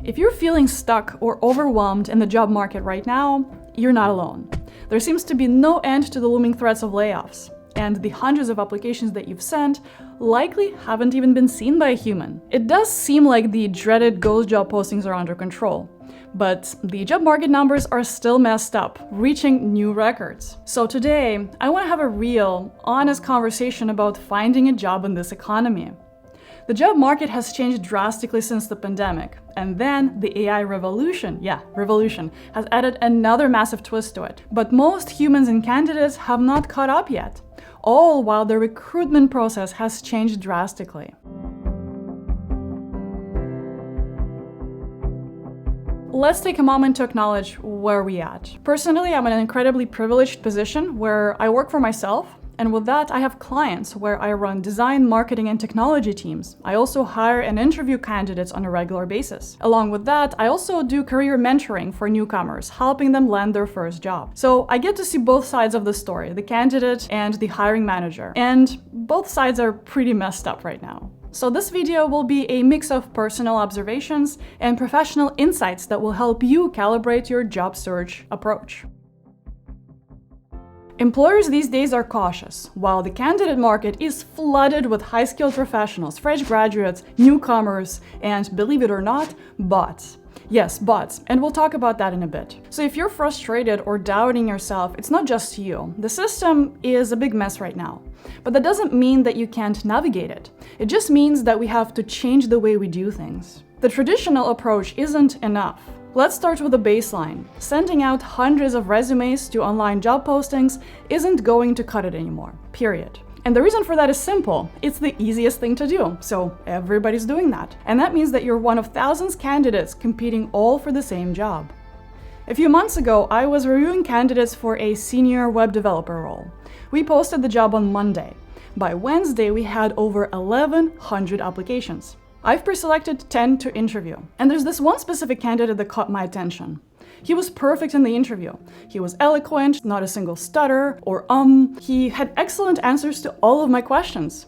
If you're feeling stuck or overwhelmed in the job market right now, you're not alone. There seems to be no end to the looming threats of layoffs, and the hundreds of applications that you've sent likely haven't even been seen by a human. It does seem like the dreaded ghost job postings are under control, but the job market numbers are still messed up, reaching new records. So today, I want to have a real, honest conversation about finding a job in this economy. The job market has changed drastically since the pandemic, and then the AI revolution, has added another massive twist to it. But most humans and candidates have not caught up yet, all while the recruitment process has changed drastically. Let's take a moment to acknowledge where we're at. Personally, I'm in an incredibly privileged position where I work for myself. And with that, I have clients where I run design, marketing, and technology teams. I also hire and interview candidates on a regular basis. Along with that, I also do career mentoring for newcomers, helping them land their first job. So I get to see both sides of the story, the candidate and the hiring manager. And both sides are pretty messed up right now. So this video will be a mix of personal observations and professional insights that will help you calibrate your job search approach. Employers these days are cautious, while the candidate market is flooded with high-skilled professionals, fresh graduates, newcomers, and believe it or not, bots. Yes, bots, and we'll talk about that in a bit. So if you're frustrated or doubting yourself, it's not just you. The system is a big mess right now. But that doesn't mean that you can't navigate it. It just means that we have to change the way we do things. The traditional approach isn't enough. Let's start with the baseline. Sending out hundreds of resumes to online job postings isn't going to cut it anymore, period. And the reason for that is simple. It's the easiest thing to do, so everybody's doing that. And that means that you're one of thousands of candidates competing all for the same job. A few months ago, I was reviewing candidates for a senior web developer role. We posted the job on Monday. By Wednesday, we had over 1,100 applications. I've pre-selected 10 to interview, and there's this one specific candidate that caught my attention. He was perfect in the interview. He was eloquent, not a single stutter or He had excellent answers to all of my questions.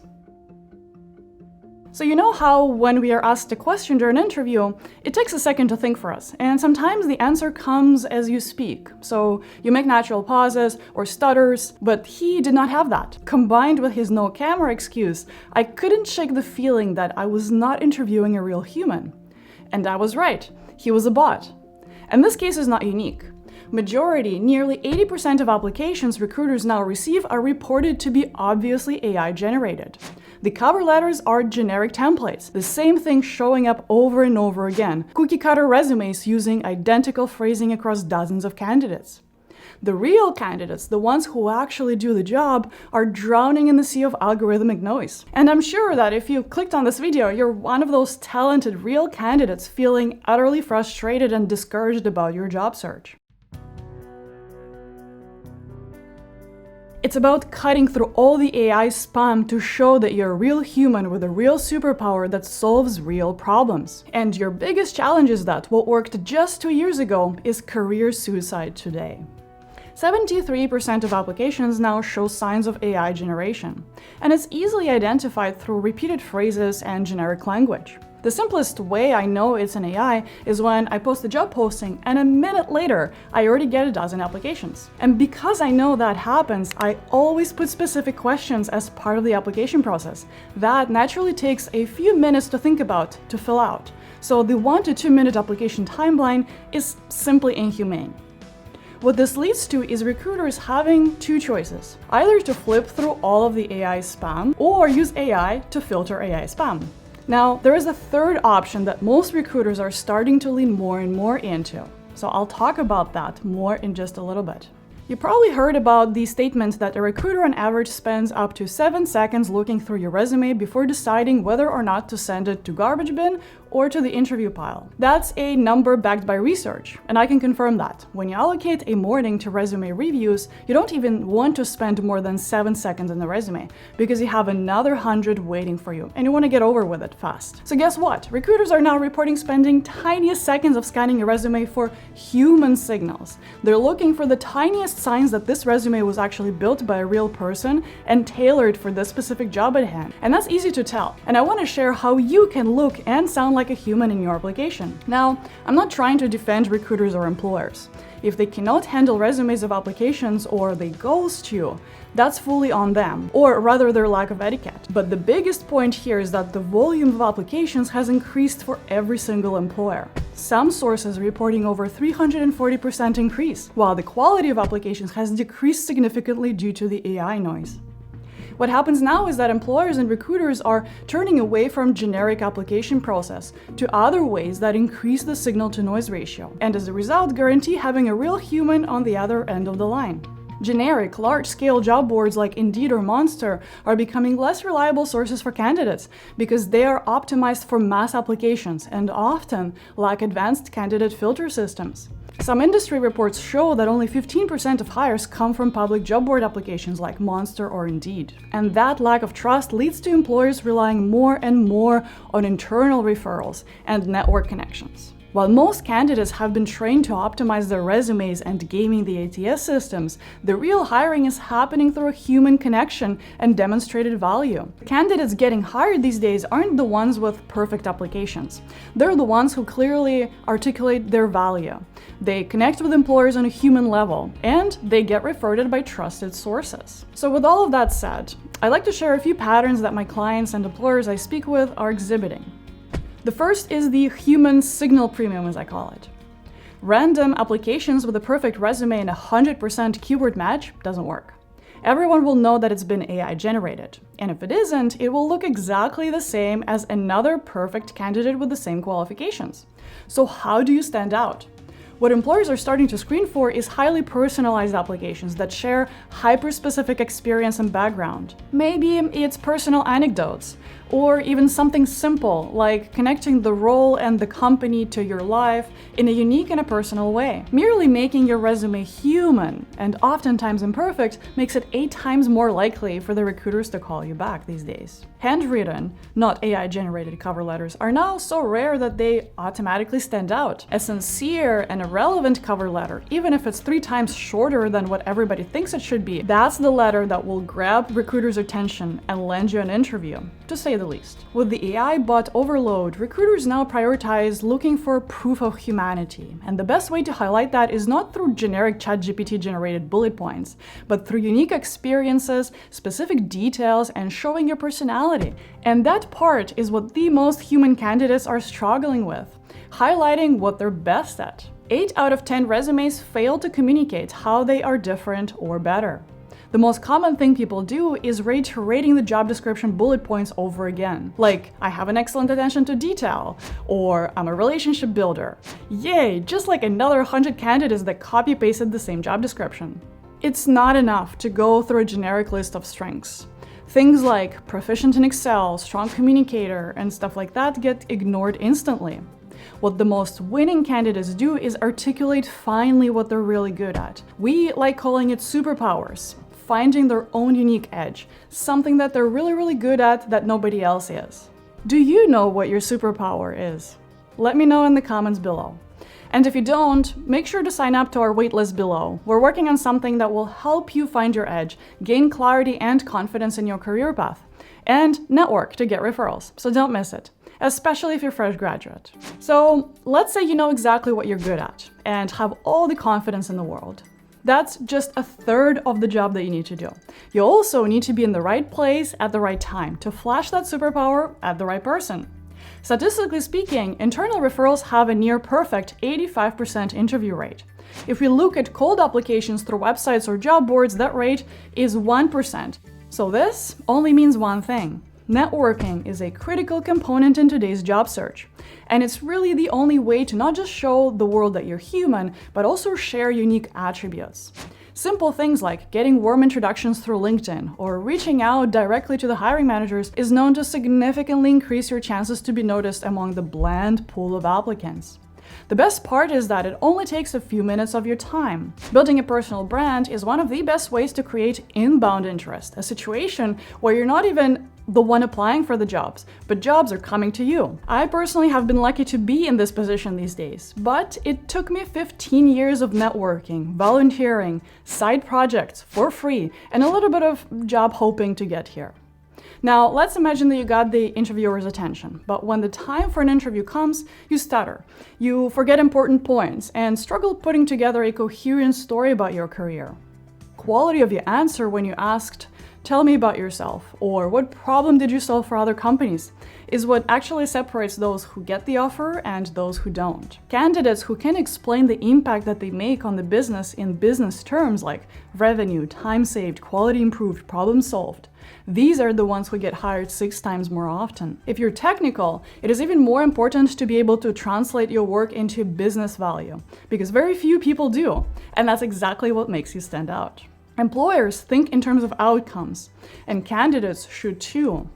So you know how when we are asked a question during an interview, it takes a second to think for us, and sometimes the answer comes as you speak. So you make natural pauses or stutters, but he did not have that. Combined with his no camera excuse, I couldn't shake the feeling that I was not interviewing a real human. And I was right, he was a bot. And this case is not unique. Nearly 80% of applications recruiters now receive are reported to be obviously AI generated. The cover letters are generic templates, the same thing showing up over and over again, cookie-cutter resumes using identical phrasing across dozens of candidates. The real candidates, the ones who actually do the job, are drowning in the sea of algorithmic noise. And I'm sure that if you clicked on this video, you're one of those talented real candidates feeling utterly frustrated and discouraged about your job search. It's about cutting through all the AI spam to show that you're a real human with a real superpower that solves real problems. And your biggest challenge is that what worked just 2 years ago is career suicide today. 73% of applications now show signs of AI generation, and it's easily identified through repeated phrases and generic language. The simplest way I know it's an AI is when I post the job posting and a minute later, I already get a dozen applications. And because I know that happens, I always put specific questions as part of the application process. That naturally takes a few minutes to think about, to fill out. So the 1 to 2 minute application timeline is simply inhumane. What this leads to is recruiters having two choices: either to flip through all of the AI spam or use AI to filter AI spam. Now, there is a third option that most recruiters are starting to lean more and more into. So I'll talk about that more in just a little bit. You probably heard about the statement that a recruiter on average spends up to 7 seconds looking through your resume before deciding whether or not to send it to garbage bin or to the interview pile. That's a number backed by research, and I can confirm that. When you allocate a morning to resume reviews, you don't even want to spend more than 7 seconds on the resume, because you have another 100 waiting for you, and you want to get over with it fast. So guess what? Recruiters are now reporting spending tiniest seconds of scanning a resume for human signals. They're looking for the tiniest signs that this resume was actually built by a real person and tailored for this specific job at hand. And that's easy to tell. And I want to share how you can look and sound like a human in your application. Now, I'm not trying to defend recruiters or employers. If they cannot handle resumes of applications or they ghost you, that's fully on them, or rather their lack of etiquette. But the biggest point here is that the volume of applications has increased for every single employer. Some sources reporting over 340% increase, while the quality of applications has decreased significantly due to the AI noise. What happens now is that employers and recruiters are turning away from generic application process to other ways that increase the signal-to-noise ratio, and as a result guarantee having a real human on the other end of the line. Generic, large-scale job boards like Indeed or Monster are becoming less reliable sources for candidates because they are optimized for mass applications and often lack advanced candidate filter systems. Some industry reports show that only 15% of hires come from public job board applications like Monster or Indeed. And that lack of trust leads to employers relying more and more on internal referrals and network connections. While most candidates have been trained to optimize their resumes and gaming the ATS systems, the real hiring is happening through a human connection and demonstrated value. Candidates getting hired these days aren't the ones with perfect applications. They're the ones who clearly articulate their value. They connect with employers on a human level, and they get referred by trusted sources. So with all of that said, I'd like to share a few patterns that my clients and employers I speak with are exhibiting. The first is the human signal premium, as I call it. Random applications with a perfect resume and 100% keyword match doesn't work. Everyone will know that it's been AI generated, and if it isn't, it will look exactly the same as another perfect candidate with the same qualifications. So how do you stand out? What employers are starting to screen for is highly personalized applications that share hyper-specific experience and background. Maybe it's personal anecdotes, or even something simple like connecting the role and the company to your life in a unique and a personal way. Merely making your resume human and oftentimes imperfect makes it 8 times more likely for the recruiters to call you back these days. Handwritten, not AI-generated cover letters are now so rare that they automatically stand out. A sincere and a relevant cover letter, even if it's 3 times shorter than what everybody thinks it should be, that's the letter that will grab recruiters' attention and land you an interview, to say the least. With the AI bot overload, recruiters now prioritize looking for proof of humanity, and the best way to highlight that is not through generic ChatGPT-generated bullet points, but through unique experiences, specific details, and showing your personality. And that part is what the most human candidates are struggling with, highlighting what they're best at. 8 out of 10 resumes fail to communicate how they are different or better. The most common thing people do is reiterating the job description bullet points over again. Like, I have an excellent attention to detail, or I'm a relationship builder. Yay, just like another 100 candidates that copy-pasted the same job description. It's not enough to go through a generic list of strengths. Things like proficient in Excel, strong communicator, and stuff like that get ignored instantly. What the most winning candidates do is articulate finely what they're really good at. We like calling it superpowers, finding their own unique edge, something that they're really good at that nobody else is. Do you know what your superpower is? Let me know in the comments below. And if you don't, make sure to sign up to our waitlist below. We're working on something that will help you find your edge, gain clarity and confidence in your career path, and network to get referrals, so don't miss it, especially if you're a fresh graduate. So let's say you know exactly what you're good at and have all the confidence in the world. That's just a third of the job that you need to do. You also need to be in the right place at the right time to flash that superpower at the right person. Statistically speaking, internal referrals have a near-perfect 85% interview rate. If we look at cold applications through websites or job boards, that rate is 1%. So this only means one thing. Networking is a critical component in today's job search. And it's really the only way to not just show the world that you're human, but also share unique attributes. Simple things like getting warm introductions through LinkedIn or reaching out directly to the hiring managers is known to significantly increase your chances to be noticed among the bland pool of applicants. The best part is that it only takes a few minutes of your time. Building a personal brand is one of the best ways to create inbound interest, a situation where you're not even the one applying for the jobs, but jobs are coming to you. I personally have been lucky to be in this position these days, but it took me 15 years of networking, volunteering, side projects for free, and a little bit of job hopping to get here. Now, let's imagine that you got the interviewer's attention, but when the time for an interview comes, you stutter. You forget important points and struggle putting together a coherent story about your career. Quality of your answer when you asked, "Tell me about yourself," or "What problem did you solve for other companies?" is what actually separates those who get the offer and those who don't. Candidates who can explain the impact that they make on the business in business terms like revenue, time saved, quality improved, problem solved. These are the ones who get hired 6 times more often. If you're technical, it is even more important to be able to translate your work into business value, because very few people do, and that's exactly what makes you stand out. Employers think in terms of outcomes, and candidates should too.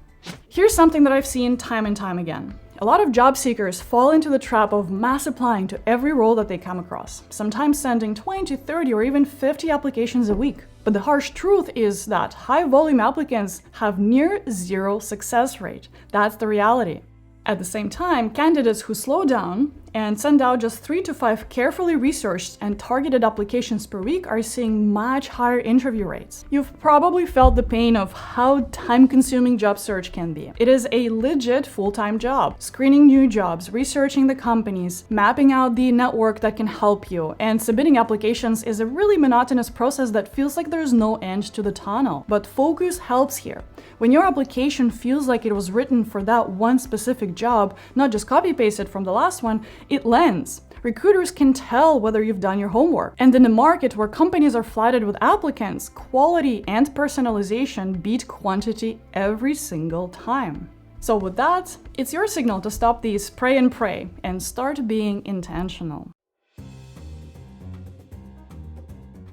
Here's something that I've seen time and time again. A lot of job seekers fall into the trap of mass applying to every role that they come across, sometimes sending 20 to 30 or even 50 applications a week. But the harsh truth is that high-volume applicants have near zero success rate. That's the reality. At the same time, candidates who slow down and send out just 3 to 5 carefully researched and targeted applications per week are seeing much higher interview rates. You've probably felt the pain of how time-consuming job search can be. It is a legit full-time job. Screening new jobs, researching the companies, mapping out the network that can help you, and submitting applications is a really monotonous process that feels like there's no end to the tunnel. But focus helps here. When your application feels like it was written for that one specific job, not just copy-pasted from the last one, it lands. Recruiters can tell whether you've done your homework. And in a market where companies are flooded with applicants, quality and personalization beat quantity every single time. So with that, it's your signal to stop the spray and pray and start being intentional.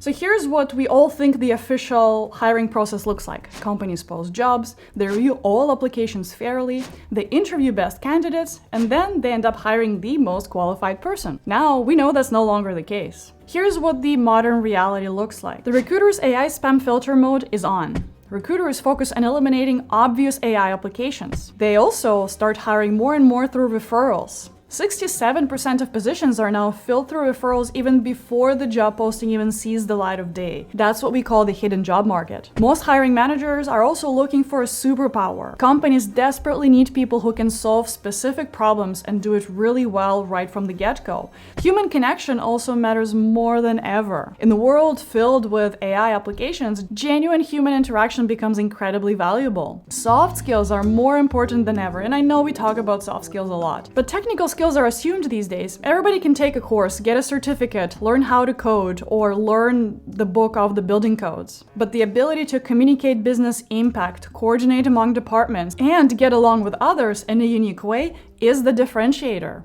So here's what we all think the official hiring process looks like. Companies post jobs, they review all applications fairly, they interview best candidates, and then they end up hiring the most qualified person. Now, we know that's no longer the case. Here's what the modern reality looks like. The recruiter's AI spam filter mode is on. Recruiters focus on eliminating obvious AI applications. They also start hiring more and more through referrals. 67% of positions are now filled through referrals even before the job posting even sees the light of day. That's what we call the hidden job market. Most hiring managers are also looking for a superpower. Companies desperately need people who can solve specific problems and do it really well right from the get-go. Human connection also matters more than ever. In the world filled with AI applications, genuine human interaction becomes incredibly valuable. Soft skills are more important than ever, and I know we talk about soft skills a lot, but technical skills are assumed these days. Everybody can take a course, get a certificate, learn how to code, or learn the book of the building codes. But the ability to communicate business impact, coordinate among departments, and get along with others in a unique way is the differentiator.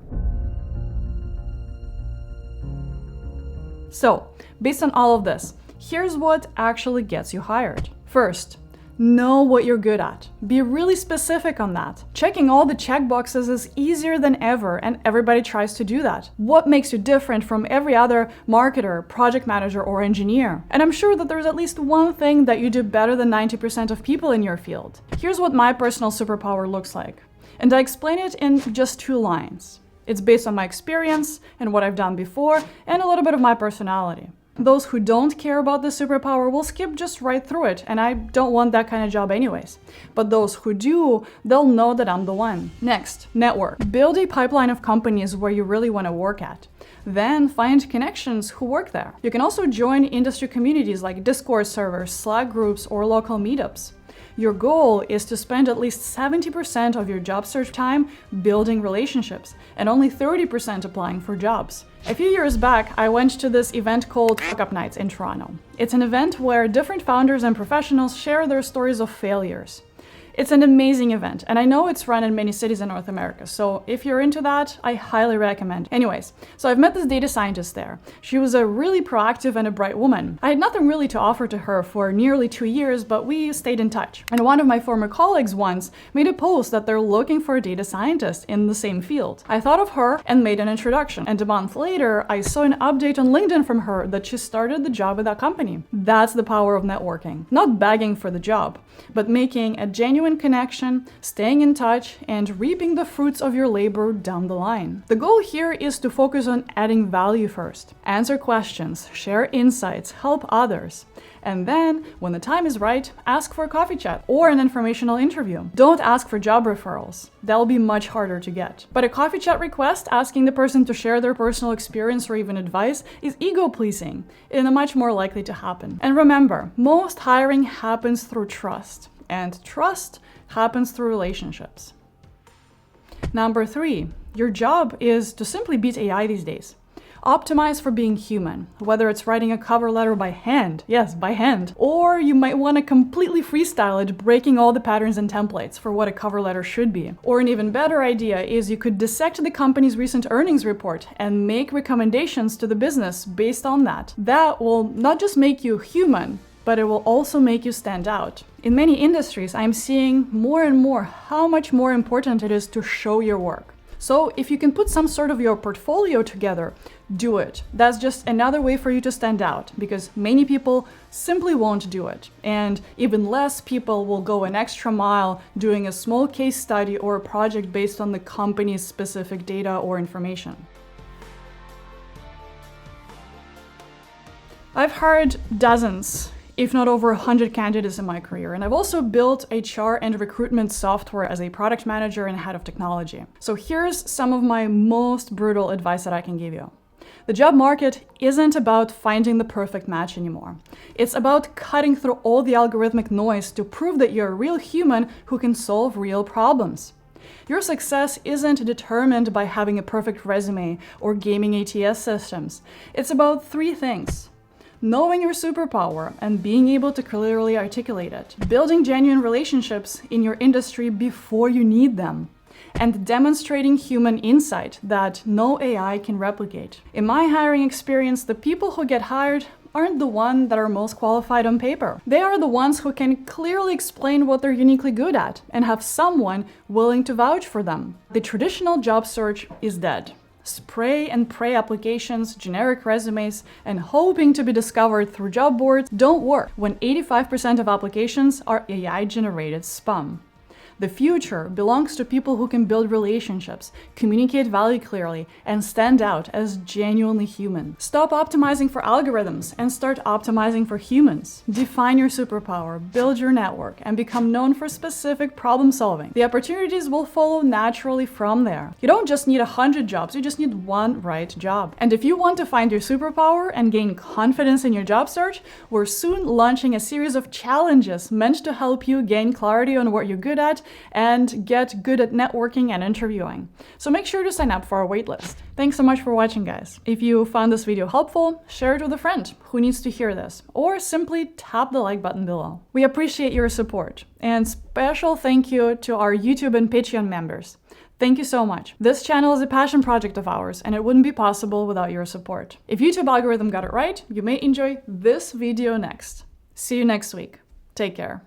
So, based on all of this, here's what actually gets you hired. First, know what you're good at. Be really specific on that. Checking all the checkboxes is easier than ever, and everybody tries to do that. What makes you different from every other marketer, project manager, or engineer? And I'm sure that there's at least one thing that you do better than 90% of people in your field. Here's what my personal superpower looks like. And I explain it in just 2 lines. It's based on my experience and what I've done before, and a little bit of my personality. Those who don't care about the superpower will skip just right through it, and I don't want that kind of job anyways. But those who do, they'll know that I'm the one. Next, network. Build a pipeline of companies where you really want to work at. Then find connections who work there. You can also join industry communities like Discord servers, Slack groups, or local meetups. Your goal is to spend at least 70% of your job search time building relationships and only 30% applying for jobs. A few years back, I went to this event called Fuck Up Nights in Toronto. It's an event where different founders and professionals share their stories of failures. It's an amazing event, and I know it's run in many cities in North America, so if you're into that, I highly recommend. Anyways, so I've met this data scientist there. She was a really proactive and a bright woman. I had nothing really to offer to her for nearly 2 years, but we stayed in touch. And one of my former colleagues once made a post that they're looking for a data scientist in the same field. I thought of her and made an introduction, and a month later, I saw an update on LinkedIn from her that she started the job at that company. That's the power of networking. Not begging for the job, but making a genuine genuine connection, staying in touch, and reaping the fruits of your labor down the line. The goal here is to focus on adding value first. Answer questions, share insights, help others. And then, when the time is right, ask for a coffee chat or an informational interview. Don't ask for job referrals. That'll be much harder to get. But a coffee chat request asking the person to share their personal experience or even advice is ego-pleasing and much more likely to happen. And remember, most hiring happens through trust, and trust happens through relationships. Number 3, your job is to simply beat AI these days. Optimize for being human, whether it's writing a cover letter by hand, yes, by hand, or you might want to completely freestyle it, breaking all the patterns and templates for what a cover letter should be. Or an even better idea is you could dissect the company's recent earnings report and make recommendations to the business based on that. That will not just make you human, but it will also make you stand out. In many industries, I'm seeing more and more how much more important it is to show your work. So if you can put some sort of your portfolio together, do it. That's just another way for you to stand out, because many people simply won't do it. And even less people will go an extra mile doing a small case study or a project based on the company's specific data or information. I've hired dozens, if not over 100 candidates in my career. And I've also built HR and recruitment software as a product manager and head of technology. So here's some of my most brutal advice that I can give you. The job market isn't about finding the perfect match anymore. It's about cutting through all the algorithmic noise to prove that you're a real human who can solve real problems. Your success isn't determined by having a perfect resume or gaming ATS systems. It's about 3 things. Knowing your superpower and being able to clearly articulate it, building genuine relationships in your industry before you need them, and demonstrating human insight that no AI can replicate. In my hiring experience, the people who get hired aren't the ones that are most qualified on paper. They are the ones who can clearly explain what they're uniquely good at and have someone willing to vouch for them. The traditional job search is dead. Spray and pray applications, generic resumes, and hoping to be discovered through job boards don't work when 85% of applications are AI-generated spam. The future belongs to people who can build relationships, communicate value clearly, and stand out as genuinely human. Stop optimizing for algorithms and start optimizing for humans. Define your superpower, build your network, and become known for specific problem solving. The opportunities will follow naturally from there. You don't just need 100 jobs, you just need one right job. And if you want to find your superpower and gain confidence in your job search, we're soon launching a series of challenges meant to help you gain clarity on what you're good at and get good at networking and interviewing. So make sure to sign up for our waitlist. Thanks so much for watching, guys. If you found this video helpful, share it with a friend who needs to hear this, or simply tap the like button below. We appreciate your support, and special thank you to our YouTube and Patreon members. Thank you so much. This channel is a passion project of ours, and it wouldn't be possible without your support. If YouTube algorithm got it right, you may enjoy this video next. See you next week. Take care.